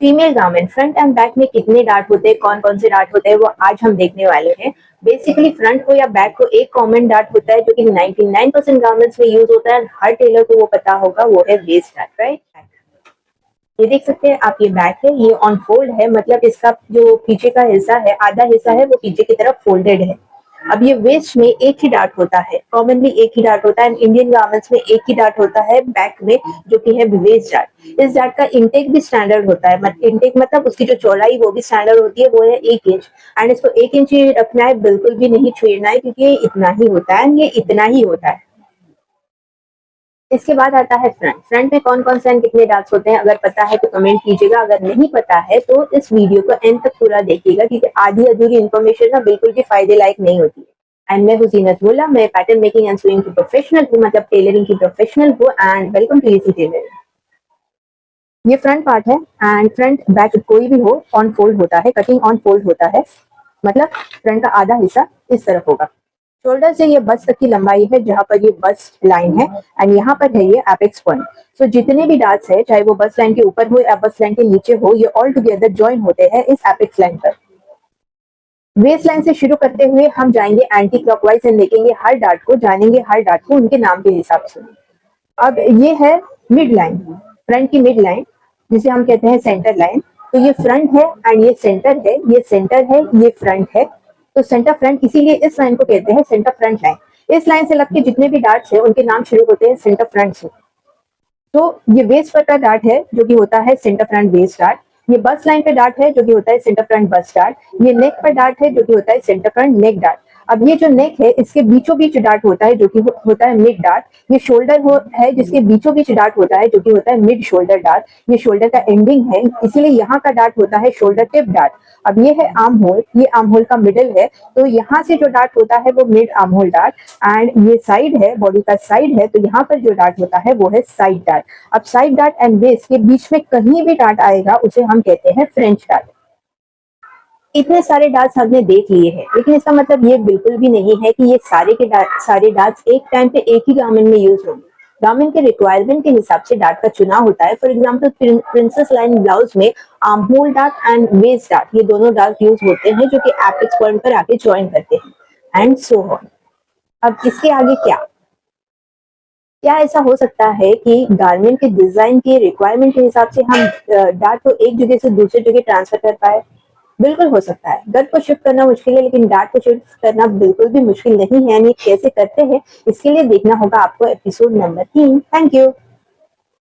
Female garment front end back में कितने dart होते हैं, कौन कौन से डार्ट होते हैं, वो आज हम देखने वाले हैं। बेसिकली फ्रंट को या बैक को एक कॉमन डार्ट होता है जो कि 99% गारमेंट्स में यूज होता है, हर टेलर को वो पता होगा, वो है वेस्ट डार्ट, राइट। ये देख सकते हैं आप, ये बैक है, ये ऑन फोल्ड है, मतलब इसका जो पीछे का हिस्सा है, आधा हिस्सा है, वो पीछे की तरफ फोल्डेड है। अब ये वेस्ट में एक ही डार्ट होता है, कॉमनली एक ही डार्ट होता है। इंडियन गारमेंट्स में एक ही डार्ट होता है बैक में, जो कि है वेस्ट डार्ट। इस डार्ट का इंटेक भी स्टैंडर्ड होता है, इंटेक मतलब उसकी जो चौड़ाई वो भी स्टैंडर्ड होती है, वो है 1 इंच। एंड इसको 1 इंच ही रखना है, बिल्कुल भी नहीं छेड़ना है, क्योंकि ये इतना ही होता है, ये इतना ही होता है। इसके बाद आता है फ्रंट। फ्रंट में कौन कौन से एंड कितने डार्ट्स होते हैं, अगर पता है तो कमेंट कीजिएगा, अगर नहीं पता है तो इस वीडियो को एंड तक पूरा देखिएगा, क्योंकि आधी अधूरी इन्फॉर्मेशन ना बिल्कुल भी फायदे लायक नहीं होती है। एंड मैं हूँ जीनत मुल्ला, मैं पैटर्न मेकिंग एंड स्यूइंग की प्रोफेशनल हूँ, मतलब टेलरिंग की प्रोफेशनल हूँ। And welcome to easy tailoring. ये फ्रंट पार्ट है, एंड फ्रंट बैक कोई भी हो, ऑन फोल्ड होता है, कटिंग ऑन फोल्ड होता है, मतलब फ्रंट का आधा हिस्सा इस तरफ होगा। शोल्डर से ये बस तक की लंबाई है, जहां पर ये बस लाइन है, एंड यहाँ पर है ये एपेक्स पॉइंट। सो जितने भी डार्ट्स है, चाहे वो बस लाइन के ऊपर हो या बस लाइन के नीचे हो, ये ऑल टुगेदर ज्वाइन होते हैं इस एपेक्स लाइन पर। वेस्ट लाइन से शुरू करते हुए हम जाएंगे एंटी क्लॉकवाइज एंड देखेंगे हर डार्ट को, जानेंगे हर डार्ट को उनके नाम के हिसाब से। अब ये है मिड लाइन, फ्रंट की मिड लाइन, जिसे हम कहते हैं सेंटर लाइन। तो ये फ्रंट है एंड ये सेंटर है, ये सेंटर है, ये फ्रंट है। तो सेंटर फ्रंट, इसीलिए इस लाइन को कहते हैं सेंटर फ्रंट लाइन। इस लाइन से लगके जितने भी डार्ट्स हैं उनके नाम शुरू होते हैं सेंटर फ्रंट से। तो ये वेस्ट पर का डार्ट है जो कि होता है सेंटर फ्रंट वेस्ट डार्ट। ये बस लाइन पे डार्ट है जो कि होता है सेंटर फ्रंट बस डार्ट। ये नेक पर डार्ट है जो कि होता है सेंटर फ्रंट नेक डार्ट। अब ये जो नेक है, इसके बीचों बीच डार्ट होता है जो कि होता है मिड डार्ट। ये शोल्डर है जिसके बीचों बीच डार्ट होता है जो कि होता है मिड शोल्डर डार्ट। ये शोल्डर का एंडिंग है, इसीलिए यहाँ का डार्ट होता है शोल्डर टिप डार्ट। अब ये है आर्म होल, ये आर्म होल का मिडिल है, तो यहाँ से जो डार्ट होता है वो mid arm hole dart. And ये साइड है, बॉडी का साइड है, तो यहाँ पर जो डार्ट होता है वो है साइड डार्ट। अब साइड डार्ट एंड बेस के बीच में कहीं भी डार्ट आएगा उसे हम कहते हैं फ्रेंच डार्ट। इतने सारे डार्ट्स हमने देख लिए हैं, लेकिन इसका मतलब ये बिल्कुल भी नहीं है कि ये सारे डार्ट्स एक टाइम पे एक ही गारमेंट में यूज होंगे। गारमेंट के रिक्वायरमेंट के हिसाब से डार्ट का चुनाव होता है। For example princess line blouse में armhole dart and waist dart, ये दोनों डार्ट यूज होते हैं जो कि एपेक्स पॉइंट पर आके ज्वाइन करते हैं, एंड सो ऑन। अब इसके आगे क्या ऐसा हो सकता है कि गारमेंट के डिजाइन के रिक्वायरमेंट के हिसाब से हम डार्ट को एक जगह से दूसरी जगह ट्रांसफर कर पाए? बिल्कुल हो सकता है। गर्द को शिफ्ट करना मुश्किल है, लेकिन डार्ट को शिफ्ट करना बिल्कुल भी मुश्किल नहीं है। यानी कैसे करते हैं, इसके लिए देखना होगा आपको एपिसोड नंबर 3। Thank you.